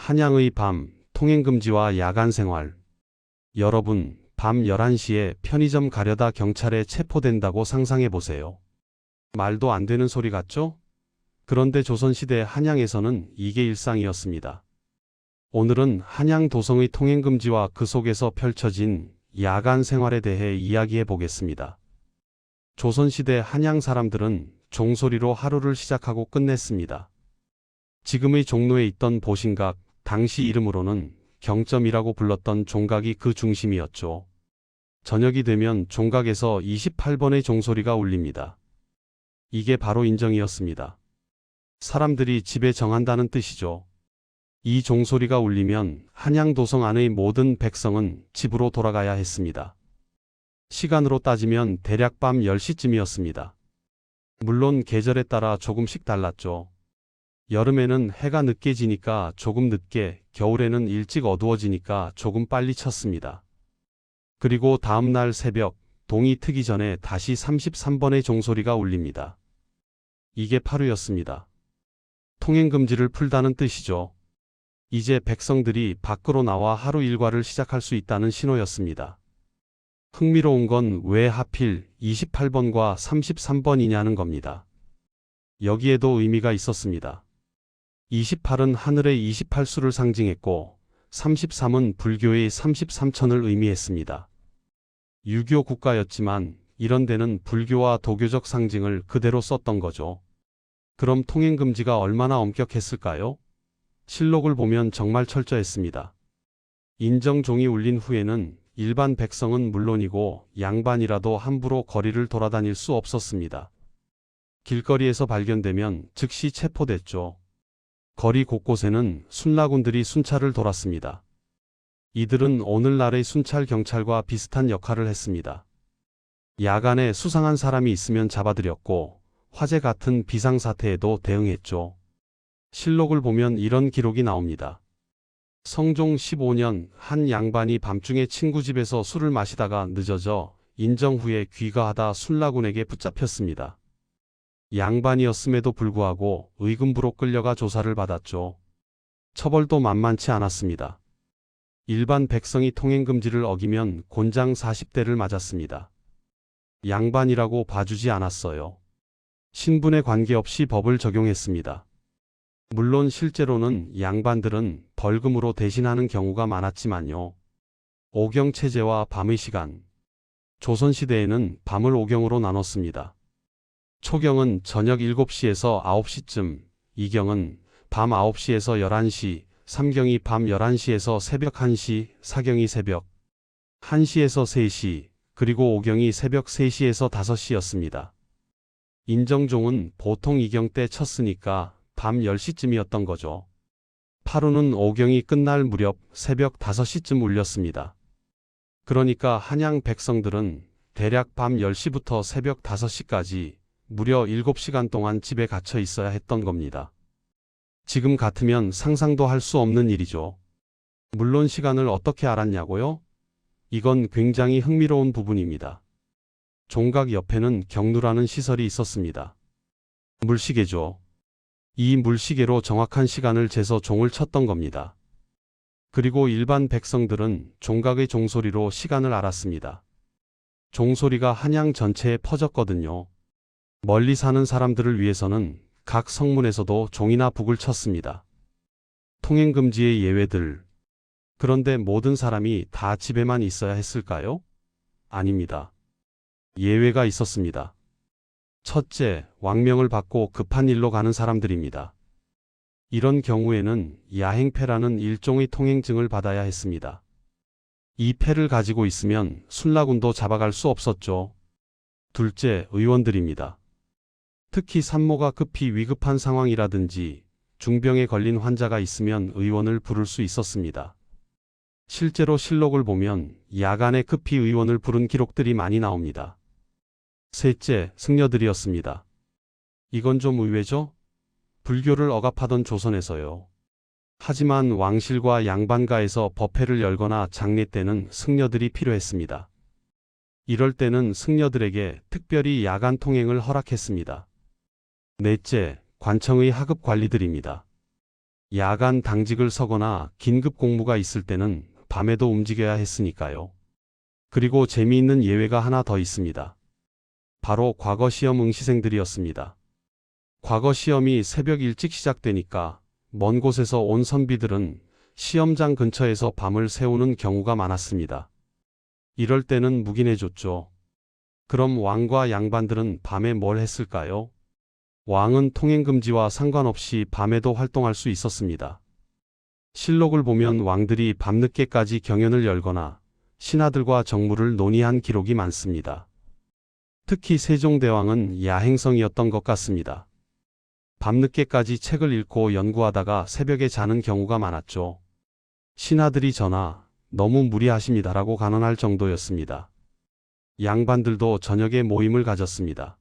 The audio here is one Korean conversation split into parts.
한양의 밤, 통행금지와 야간 생활. 여러분, 밤 11시에 편의점 가려다 경찰에 체포된다고 상상해 보세요. 말도 안 되는 소리 같죠? 그런데 조선시대 한양에서는 이게 일상이었습니다. 오늘은 한양 도성의 통행금지와 그 속에서 펼쳐진 야간 생활에 대해 이야기해 보겠습니다. 조선시대 한양 사람들은 종소리로 하루를 시작하고 끝냈습니다. 지금의 종로에 있던 보신각, 당시 이름으로는 경점이라고 불렀던 종각이 그 중심이었죠. 저녁이 되면 종각에서 28번의 종소리가 울립니다. 이게 바로 인정이었습니다. 사람들이 집에 정한다는 뜻이죠. 이 종소리가 울리면 한양도성 안의 모든 백성은 집으로 돌아가야 했습니다. 시간으로 따지면 대략 밤 10시쯤이었습니다. 물론 계절에 따라 조금씩 달랐죠. 여름에는 해가 늦게 지니까 조금 늦게, 겨울에는 일찍 어두워지니까 조금 빨리 쳤습니다. 그리고 다음날 새벽, 동이 트기 전에 다시 33번의 종소리가 울립니다. 이게 파루였습니다. 통행금지를 풀다는 뜻이죠. 이제 백성들이 밖으로 나와 하루 일과를 시작할 수 있다는 신호였습니다. 흥미로운 건 왜 하필 28번과 33번이냐는 겁니다. 여기에도 의미가 있었습니다. 28은 하늘의 28수를 상징했고 33은 불교의 33천을 의미했습니다. 유교 국가였지만 이런 데는 불교와 도교적 상징을 그대로 썼던 거죠. 그럼 통행금지가 얼마나 엄격했을까요? 실록을 보면 정말 철저했습니다. 인정종이 울린 후에는 일반 백성은 물론이고 양반이라도 함부로 거리를 돌아다닐 수 없었습니다. 길거리에서 발견되면 즉시 체포됐죠. 거리 곳곳에는 순라군들이 순찰을 돌았습니다. 이들은 오늘날의 순찰 경찰과 비슷한 역할을 했습니다. 야간에 수상한 사람이 있으면 잡아들였고 화재 같은 비상사태에도 대응했죠. 실록을 보면 이런 기록이 나옵니다. 성종 15년 한 양반이 밤중에 친구 집에서 술을 마시다가 늦어져 인정 후에 귀가하다 순라군에게 붙잡혔습니다. 양반이었음에도 불구하고 의금부로 끌려가 조사를 받았죠. 처벌도 만만치 않았습니다. 일반 백성이 통행금지를 어기면 곤장 40대를 맞았습니다. 양반이라고 봐주지 않았어요. 신분에 관계없이 법을 적용했습니다. 물론 실제로는 양반들은 벌금으로 대신하는 경우가 많았지만요. 오경체제와 밤의 시간. 조선시대에는 밤을 오경으로 나눴습니다. 초경은 저녁 7시에서 9시쯤, 이경은 밤 9시에서 11시, 삼경이 밤 11시에서 새벽 1시, 사경이 새벽 1시에서 3시, 그리고 오경이 새벽 3시에서 5시였습니다. 인정종은 보통 이경 때 쳤으니까 밤 10시쯤이었던 거죠. 파루는 오경이 끝날 무렵 새벽 5시쯤 울렸습니다. 그러니까 한양 백성들은 대략 밤 10시부터 새벽 5시까지 무려 7시간 동안 집에 갇혀 있어야 했던 겁니다. 지금 같으면 상상도 할 수 없는 일이죠. 물론 시간을 어떻게 알았냐고요? 이건 굉장히 흥미로운 부분입니다. 종각 옆에는 경루라는 시설이 있었습니다. 물시계죠. 이 물시계로 정확한 시간을 재서 종을 쳤던 겁니다. 그리고 일반 백성들은 종각의 종소리로 시간을 알았습니다. 종소리가 한양 전체에 퍼졌거든요. 멀리 사는 사람들을 위해서는 각 성문에서도 종이나 북을 쳤습니다. 통행금지의 예외들. 그런데 모든 사람이 다 집에만 있어야 했을까요? 아닙니다. 예외가 있었습니다. 첫째, 왕명을 받고 급한 일로 가는 사람들입니다. 이런 경우에는 야행패라는 일종의 통행증을 받아야 했습니다. 이 패를 가지고 있으면 순라군도 잡아갈 수 없었죠. 둘째, 의원들입니다. 특히 산모가 급히 위급한 상황이라든지 중병에 걸린 환자가 있으면 의원을 부를 수 있었습니다. 실제로 실록을 보면 야간에 급히 의원을 부른 기록들이 많이 나옵니다. 셋째, 승려들이었습니다. 이건 좀 의외죠? 불교를 억압하던 조선에서요. 하지만 왕실과 양반가에서 법회를 열거나 장례 때는 승려들이 필요했습니다. 이럴 때는 승려들에게 특별히 야간 통행을 허락했습니다. 넷째, 관청의 하급 관리들입니다. 야간 당직을 서거나 긴급 공무가 있을 때는 밤에도 움직여야 했으니까요. 그리고 재미있는 예외가 하나 더 있습니다. 바로 과거 시험 응시생들이었습니다. 과거 시험이 새벽 일찍 시작되니까 먼 곳에서 온 선비들은 시험장 근처에서 밤을 새우는 경우가 많았습니다. 이럴 때는 묵인해줬죠. 그럼 왕과 양반들은 밤에 뭘 했을까요? 왕은 통행금지와 상관없이 밤에도 활동할 수 있었습니다. 실록을 보면 왕들이 밤늦게까지 경연을 열거나 신하들과 정무를 논의한 기록이 많습니다. 특히 세종대왕은 야행성이었던 것 같습니다. 밤늦게까지 책을 읽고 연구하다가 새벽에 자는 경우가 많았죠. 신하들이 전하, 너무 무리하십니다라고 간언할 정도였습니다. 양반들도 저녁에 모임을 가졌습니다.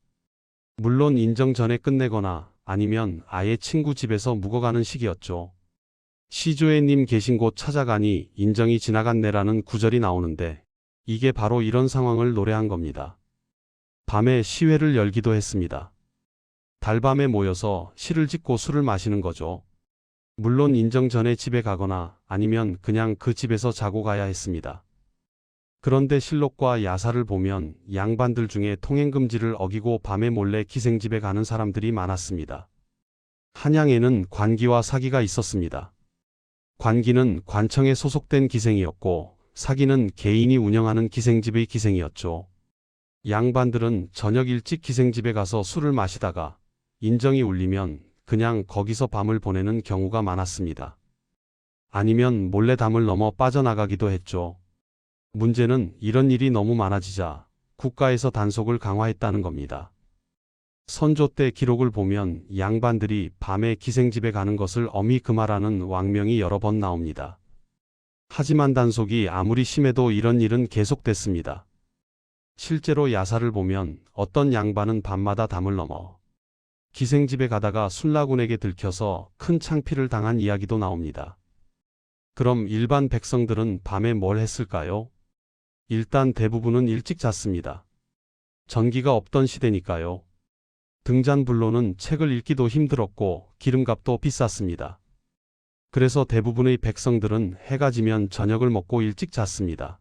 물론 인정 전에 끝내거나 아니면 아예 친구 집에서 묵어가는 식이었죠. 시조애님 계신 곳 찾아가니 인정이 지나갔네라는 구절이 나오는데 이게 바로 이런 상황을 노래한 겁니다. 밤에 시회를 열기도 했습니다. 달밤에 모여서 시를 짓고 술을 마시는 거죠. 물론 인정 전에 집에 가거나 아니면 그냥 그 집에서 자고 가야 했습니다. 그런데 실록과 야사를 보면 양반들 중에 통행금지를 어기고 밤에 몰래 기생집에 가는 사람들이 많았습니다. 한양에는 관기와 사기가 있었습니다. 관기는 관청에 소속된 기생이었고 사기는 개인이 운영하는 기생집의 기생이었죠. 양반들은 저녁 일찍 기생집에 가서 술을 마시다가 인정이 울리면 그냥 거기서 밤을 보내는 경우가 많았습니다. 아니면 몰래 담을 넘어 빠져나가기도 했죠. 문제는 이런 일이 너무 많아지자 국가에서 단속을 강화했다는 겁니다. 선조 때 기록을 보면 양반들이 밤에 기생집에 가는 것을 엄히 금하라는 왕명이 여러 번 나옵니다. 하지만 단속이 아무리 심해도 이런 일은 계속됐습니다. 실제로 야사를 보면 어떤 양반은 밤마다 담을 넘어 기생집에 가다가 술라군에게 들켜서 큰 창피를 당한 이야기도 나옵니다. 그럼 일반 백성들은 밤에 뭘 했을까요? 일단 대부분은 일찍 잤습니다. 전기가 없던 시대니까요. 등잔불로는 책을 읽기도 힘들었고 기름값도 비쌌습니다. 그래서 대부분의 백성들은 해가 지면 저녁을 먹고 일찍 잤습니다.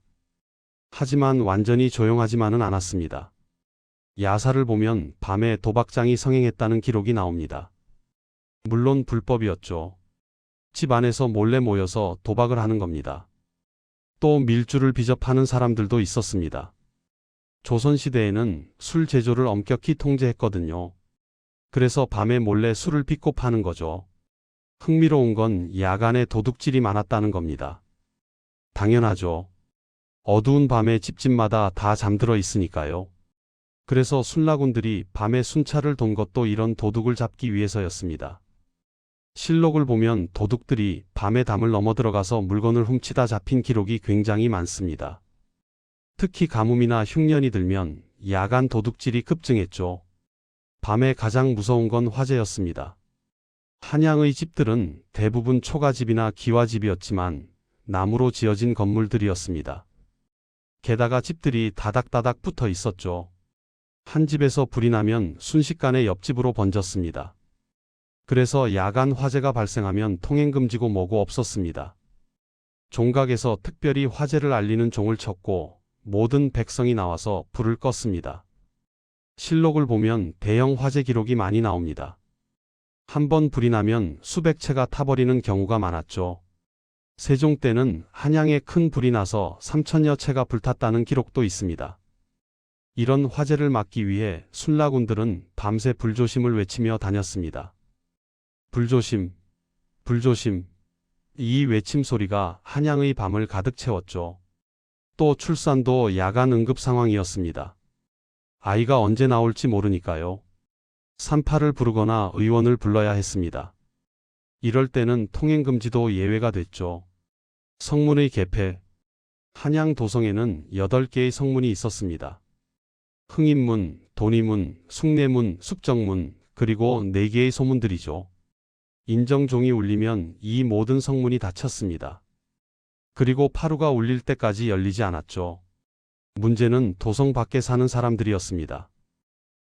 하지만 완전히 조용하지만은 않았습니다. 야사를 보면 밤에 도박장이 성행했다는 기록이 나옵니다. 물론 불법이었죠. 집 안에서 몰래 모여서 도박을 하는 겁니다. 또 밀주를 빚어 파는 사람들도 있었습니다. 조선시대에는 술 제조를 엄격히 통제했거든요. 그래서 밤에 몰래 술을 빚고 파는 거죠. 흥미로운 건 야간에 도둑질이 많았다는 겁니다. 당연하죠. 어두운 밤에 집집마다 다 잠들어 있으니까요. 그래서 술라군들이 밤에 순찰을 돈 것도 이런 도둑을 잡기 위해서였습니다. 실록을 보면 도둑들이 밤에 담을 넘어 들어가서 물건을 훔치다 잡힌 기록이 굉장히 많습니다. 특히 가뭄이나 흉년이 들면 야간 도둑질이 급증했죠. 밤에 가장 무서운 건 화재였습니다. 한양의 집들은 대부분 초가집이나 기와집이었지만 나무로 지어진 건물들이었습니다. 게다가 집들이 다닥다닥 붙어 있었죠. 한 집에서 불이 나면 순식간에 옆집으로 번졌습니다. 그래서 야간 화재가 발생하면 통행금지고 뭐고 없었습니다. 종각에서 특별히 화재를 알리는 종을 쳤고 모든 백성이 나와서 불을 껐습니다. 실록을 보면 대형 화재 기록이 많이 나옵니다. 한 번 불이 나면 수백 채가 타버리는 경우가 많았죠. 세종 때는 한양에 큰 불이 나서 3천여 채가 불탔다는 기록도 있습니다. 이런 화재를 막기 위해 술라군들은 밤새 불조심을 외치며 다녔습니다. 불조심, 불조심. 이 외침 소리가 한양의 밤을 가득 채웠죠. 또 출산도 야간 응급 상황이었습니다. 아이가 언제 나올지 모르니까요. 산파를 부르거나 의원을 불러야 했습니다. 이럴 때는 통행금지도 예외가 됐죠. 성문의 개폐. 한양 도성에는 8개의 성문이 있었습니다. 흥인문, 돈이문, 숭례문, 숙정문, 그리고 4개의 소문들이죠. 인정종이 울리면 이 모든 성문이 닫혔습니다. 그리고 파루가 울릴 때까지 열리지 않았죠. 문제는 도성 밖에 사는 사람들이었습니다.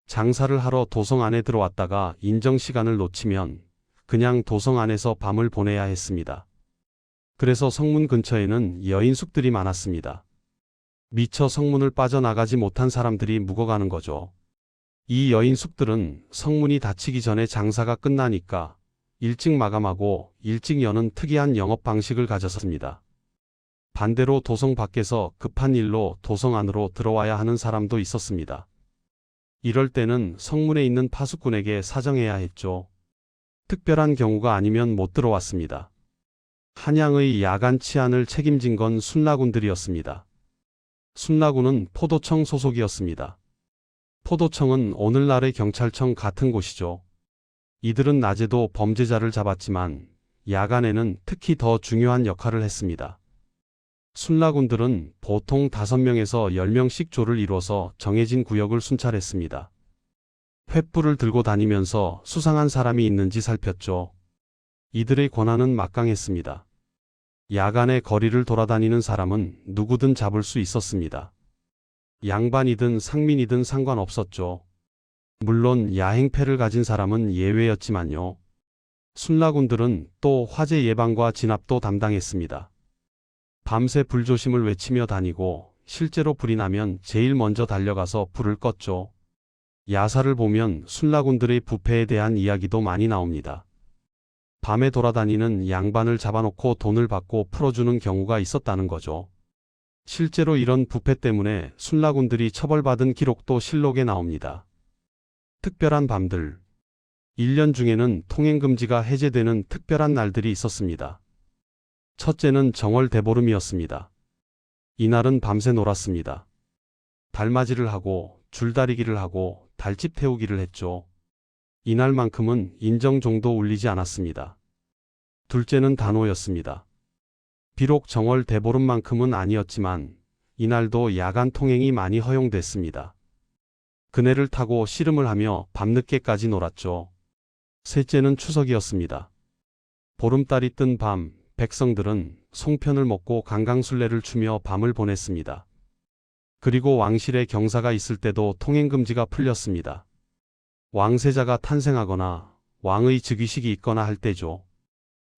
장사를 하러 도성 안에 들어왔다가 인정 시간을 놓치면 그냥 도성 안에서 밤을 보내야 했습니다. 그래서 성문 근처에는 여인숙들이 많았습니다. 미처 성문을 빠져나가지 못한 사람들이 묵어가는 거죠. 이 여인숙들은 성문이 닫히기 전에 장사가 끝나니까 일찍 마감하고 일찍 여는 특이한 영업 방식을 가졌습니다. 반대로 도성 밖에서 급한 일로 도성 안으로 들어와야 하는 사람도 있었습니다. 이럴 때는 성문에 있는 파수꾼에게 사정해야 했죠. 특별한 경우가 아니면 못 들어왔습니다. 한양의 야간 치안을 책임진 건 순라군들이었습니다. 순라군은 포도청 소속이었습니다. 포도청은 오늘날의 경찰청 같은 곳이죠. 이들은 낮에도 범죄자를 잡았지만 야간에는 특히 더 중요한 역할을 했습니다. 순라군들은 보통 5명에서 10명씩 조를 이뤄서 정해진 구역을 순찰했습니다. 횃불을 들고 다니면서 수상한 사람이 있는지 살폈죠. 이들의 권한은 막강했습니다. 야간에 거리를 돌아다니는 사람은 누구든 잡을 수 있었습니다. 양반이든 상민이든 상관없었죠. 물론 야행패를 가진 사람은 예외였지만요. 순라군들은 또 화재 예방과 진압도 담당했습니다. 밤새 불조심을 외치며 다니고 실제로 불이 나면 제일 먼저 달려가서 불을 껐죠. 야사를 보면 순라군들의 부패에 대한 이야기도 많이 나옵니다. 밤에 돌아다니는 양반을 잡아놓고 돈을 받고 풀어주는 경우가 있었다는 거죠. 실제로 이런 부패 때문에 순라군들이 처벌받은 기록도 실록에 나옵니다. 특별한 밤들. 1년 중에는 통행금지가 해제되는 특별한 날들이 있었습니다. 첫째는 정월 대보름이었습니다. 이날은 밤새 놀았습니다. 달맞이를 하고 줄다리기를 하고 달집 태우기를 했죠. 이날만큼은 인정종도 울리지 않았습니다. 둘째는 단오였습니다. 비록 정월 대보름만큼은 아니었지만 이날도 야간 통행이 많이 허용됐습니다. 그네를 타고 씨름을 하며 밤늦게까지 놀았죠. 셋째는 추석이었습니다. 보름달이 뜬 밤 백성들은 송편을 먹고 강강술래를 추며 밤을 보냈습니다. 그리고 왕실에 경사가 있을 때도 통행금지가 풀렸습니다. 왕세자가 탄생하거나 왕의 즉위식이 있거나 할 때죠.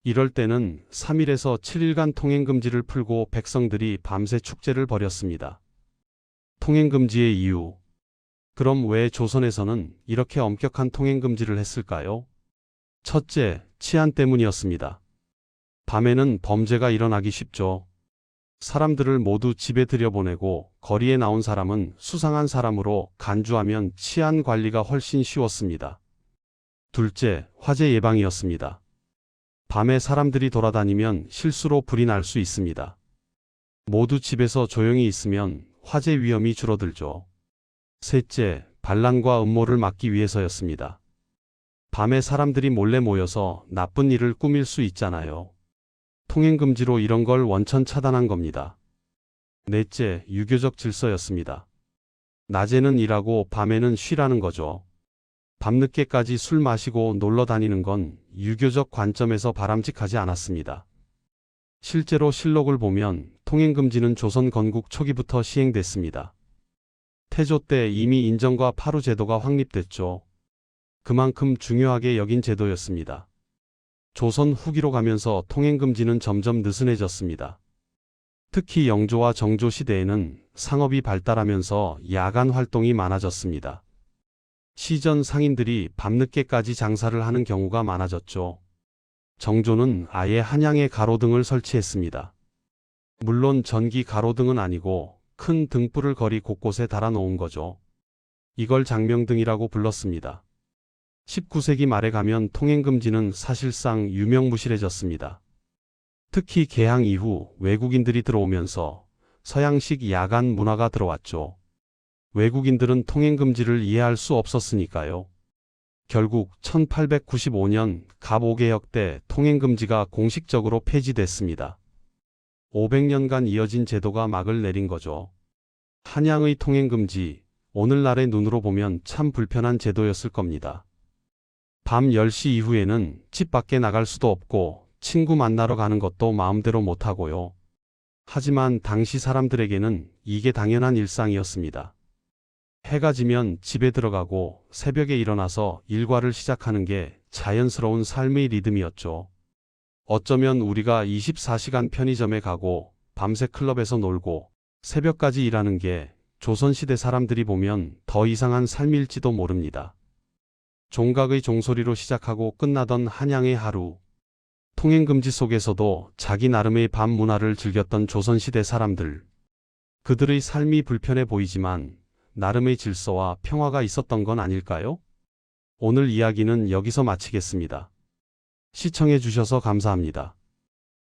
이럴 때는 3일에서 7일간 통행금지를 풀고 백성들이 밤새 축제를 벌였습니다. 통행금지의 이유. 그럼 왜 조선에서는 이렇게 엄격한 통행금지를 했을까요? 첫째, 치안 때문이었습니다. 밤에는 범죄가 일어나기 쉽죠. 사람들을 모두 집에 들여보내고 거리에 나온 사람은 수상한 사람으로 간주하면 치안 관리가 훨씬 쉬웠습니다. 둘째, 화재 예방이었습니다. 밤에 사람들이 돌아다니면 실수로 불이 날 수 있습니다. 모두 집에서 조용히 있으면 화재 위험이 줄어들죠. 셋째, 반란과 음모를 막기 위해서였습니다. 밤에 사람들이 몰래 모여서 나쁜 일을 꾸밀 수 있잖아요. 통행금지로 이런 걸 원천 차단한 겁니다. 넷째, 유교적 질서였습니다. 낮에는 일하고 밤에는 쉬라는 거죠. 밤늦게까지 술 마시고 놀러 다니는 건 유교적 관점에서 바람직하지 않았습니다. 실제로 실록을 보면 통행금지는 조선 건국 초기부터 시행됐습니다. 태조 때 이미 인정과 파루 제도가 확립됐죠. 그만큼 중요하게 여긴 제도였습니다. 조선 후기로 가면서 통행금지는 점점 느슨해졌습니다. 특히 영조와 정조 시대에는 상업이 발달하면서 야간 활동이 많아졌습니다. 시전 상인들이 밤늦게까지 장사를 하는 경우가 많아졌죠. 정조는 아예 한양에 가로등을 설치했습니다. 물론 전기 가로등은 아니고 큰 등불을 거리 곳곳에 달아놓은 거죠. 이걸 장명등이라고 불렀습니다. 19세기 말에 가면 통행금지는 사실상 유명무실해졌습니다. 특히 개항 이후 외국인들이 들어오면서 서양식 야간 문화가 들어왔죠. 외국인들은 통행금지를 이해할 수 없었으니까요. 결국 1895년 갑 5개혁 때 통행금지가 공식적으로 폐지됐습니다. 500년간 이어진 제도가 막을 내린 거죠. 한양의 통행금지, 오늘날의 눈으로 보면 참 불편한 제도였을 겁니다. 밤 10시 이후에는 집 밖에 나갈 수도 없고 친구 만나러 가는 것도 마음대로 못하고요. 하지만 당시 사람들에게는 이게 당연한 일상이었습니다. 해가 지면 집에 들어가고 새벽에 일어나서 일과를 시작하는 게 자연스러운 삶의 리듬이었죠. 어쩌면 우리가 24시간 편의점에 가고 밤새 클럽에서 놀고 새벽까지 일하는 게 조선시대 사람들이 보면 더 이상한 삶일지도 모릅니다. 종각의 종소리로 시작하고 끝나던 한양의 하루. 통행금지 속에서도 자기 나름의 밤 문화를 즐겼던 조선시대 사람들. 그들의 삶이 불편해 보이지만 나름의 질서와 평화가 있었던 건 아닐까요? 오늘 이야기는 여기서 마치겠습니다. 시청해 주셔서 감사합니다.